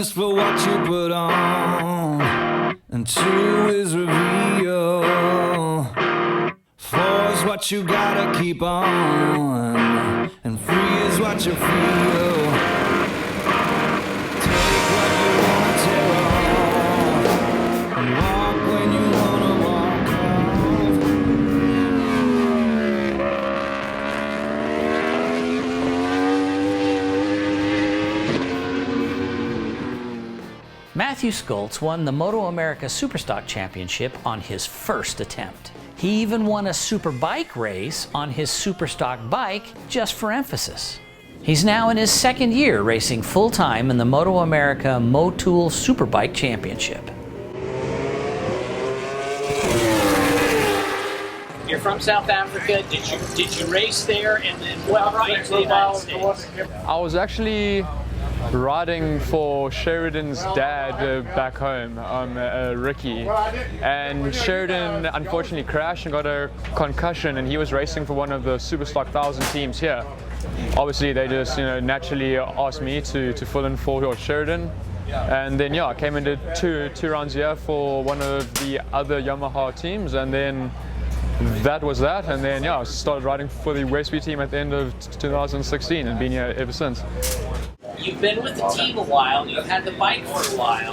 is for what you put on, and 2 is reveal. 4 is what you gotta keep on, and 3 is what you feel. Take what you wanna tear off, and walk when you wanna walk off. Mathew Scholtz won the MotoAmerica Superstock Championship on his first attempt. He even won a Superbike race on his Superstock bike just for emphasis. He's now in his 2nd year racing full-time in the MotoAmerica Motul Superbike Championship. You're from South Africa. Did you race there, and then what brought you to the United States? I was actually riding for Sheridan's dad back home, Ricky, and Sheridan unfortunately crashed and got a concussion, and he was racing for one of the Superstock 1000 teams here. Obviously they just naturally asked me to fill in for Sheridan, and then I came and did two rounds here for one of the other Yamaha teams, and then that was that, and then I started riding for the Westby team at the end of 2016 and been here ever since. You've been with the team a while, you've had the bike for a while.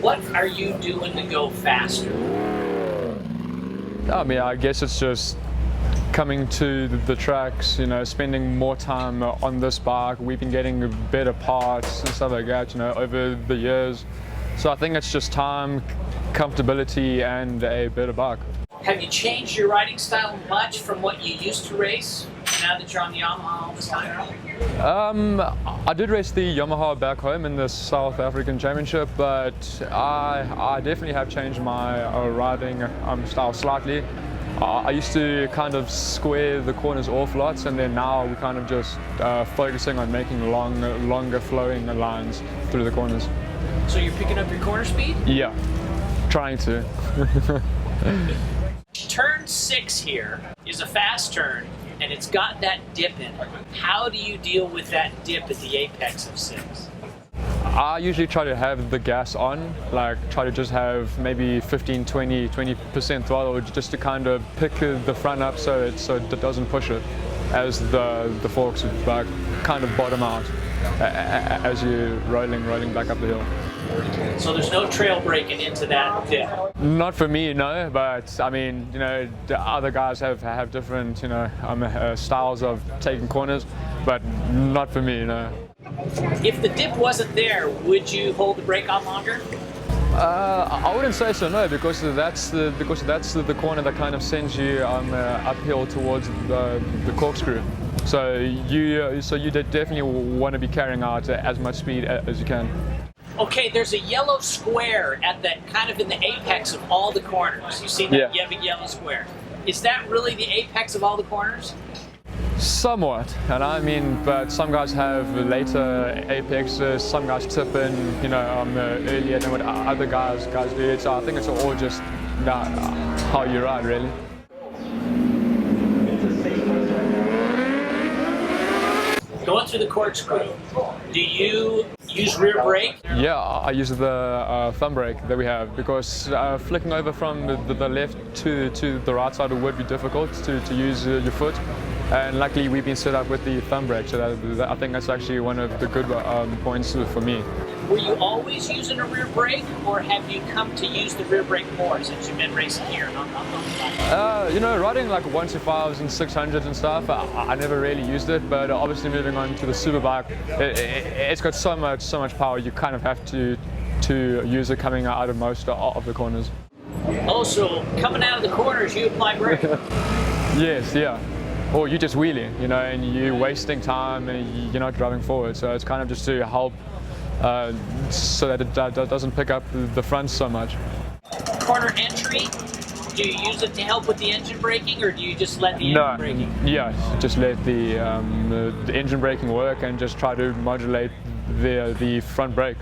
What are you doing to go faster? I mean, I guess it's just coming to the tracks, spending more time on this bike. We've been getting better parts and stuff like that, over the years. So I think it's just time, comfortability, and a better bike. Have you changed your riding style much from what you used to race now that you're on the Yamaha all this time? I did race the Yamaha back home in the South African Championship, but I definitely have changed my riding style slightly. I used to kind of square the corners off lots, and then now we're kind of just focusing on making longer flowing lines through the corners. So you're picking up your corner speed? Yeah, trying to. Turn 6 here is a fast turn, and it's got that dip in it. How do you deal with that dip at the apex of 6? I usually try to have the gas on, try to just have maybe 15-20% throttle, just to kind of pick the front up so it doesn't push it as the forks kind of bottom out as you're rolling back up the hill. So there's no trail braking into that dip? Not for me, no, but I mean, the other guys have different, styles of taking corners, but not for me, no. If the dip wasn't there, would you hold the brake on longer? I wouldn't say so, no, because that's the corner that kind of sends you uphill towards the corkscrew. So you definitely want to be carrying out as much speed as you can. Okay, there's a yellow square at that kind of in the apex of all the corners. You see that? Yeah. You have a yellow square. Is that really the apex of all the corners? Somewhat, and I mean, but some guys have later apexes, some guys tip in, earlier than what other guys do. So I think it's all just how you ride, really. Going through the corkscrew, do you use rear brake? Yeah, I use the thumb brake that we have, because flicking over from the left to the right side would be difficult to use your foot. And luckily we've been set up with the thumb brake, so that I think that's actually one of the good points for me. Were you always using a rear brake, or have you come to use the rear brake more since you've been racing here? Riding like 125s and 600s and stuff, I never really used it, but obviously moving on to the Superbike, it's got so much power, you kind of have to use it coming out of most of the corners. Oh, so coming out of the corners, you apply brake? Yes, yeah. Or you just wheelie, and you're wasting time and you're not driving forward. So it's kind of just to help so that it doesn't pick up the front so much. Corner entry, do you use it to help with the engine braking, or do you just let the engine braking? Yeah, just let the engine braking work and just try to modulate the front brake,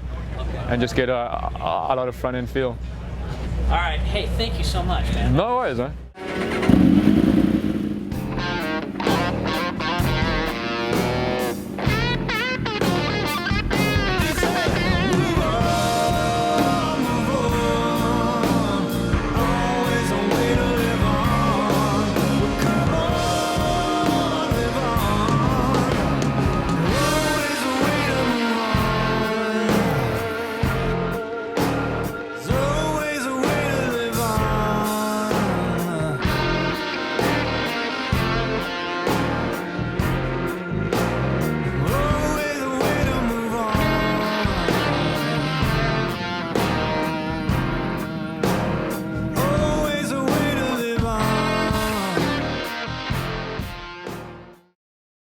and just get a lot of front end feel. All right, hey, thank you so much, man. No worries, man.